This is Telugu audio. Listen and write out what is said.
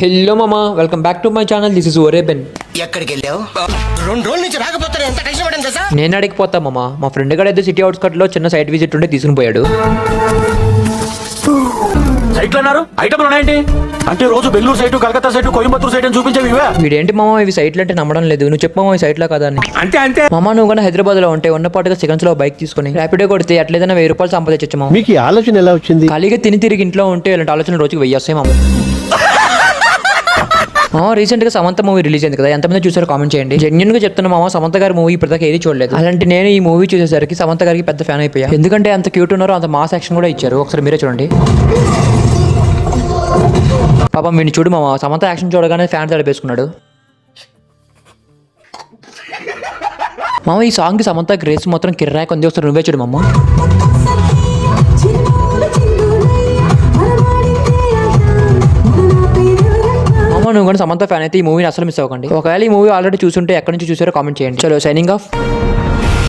హలో మామా, welcome back to my channel. This is ఓరేబెన్. ఎక్కడికి వెళ్ళావు? 2 రోజుల నుంచి రాకపోతే ఎంత టెన్షన్ పడింది తెలుసా? నేను అడిగిపోతా మామా. మా ఫ్రెండ్ గడ ఏదో సిటీ అవుట్స్కట్ లో చిన్న సైట్ విజిట్ ఉంటే తీసుకుని పోయాడు. సైట్లు అన్నారు, ఐటమ్లు ఉన్నాయండి. అంటే రోజు Bengaluru site, Calcutta site, Coimbatore site అని చూపించేవి ఇవే. వీడేంటి మామా ఇవి సైట్లు అంటే నమ్మడం లేదు. నువ్వు చెప్పు మామా ఈ సైట్ లా కదా అని. అంతే మామా నువ్వు కూడా హైదరాబాద్ లో ఉంటే ఉన్నపాటుగా సెకండ్స్ లో బైక్ తీసుకుని ర్యాపిడో కొడితే ఎట్లేదైనా 1000 రూపాయలు సంపాదించచ్చు మామా. మీకు ఈ ఆలోచన ఎలా వచ్చింది? ఖాళీగా తిరిగి ఇంట్లో ఉంటే ఇలాంటి ఆలోచన రోజుకి 1000 వస్తాయి మామా. రీసెంట్ గా సమంత మూవీ రిలీజ్ అయింది కదా, ఎంతమంది చూసారో కామెంట్ చేయండి. జెన్యున్ గా చెప్తున్నా మామ, సమంత గారి మూవీ ఇప్పటిదాకా ఏది చూడలేదు. అలాంటి నేను ఈ మూవీ చూసేసరికి సమంత గారికి పెద్ద ఫ్యాన్ అయిపోయా. ఎందుకంటే అంత క్యూట్ ఉన్నారో అంత మాస్ యాక్షన్ కూడా ఇచ్చారు. ఒకసారి మీరే చూడండి. పాపం వీడిని చూడు మామ, సమంత యాక్షన్ చూడగానే ఫ్యాన్ తడిపేసుకున్నాడు. మామ ఈ సాంగ్ కి సమంత గ్రేస్ మొత్తం కిర్రాక్ ఉంది. ఒకసారి నువ్వే చూడు మామ. నువ్వు కూడా సమంత ఫ్యాన్ అయితే ఈ మూవీని అసలు మిస్ అవ్వకండి. ఒకవేళ ఈ మూవీ ఆల్రెడీ చూసుంటే ఎక్కడి నుంచి చూసారో కామెంట్ చేయండి. చలో సైనింగ్ ఆఫ్.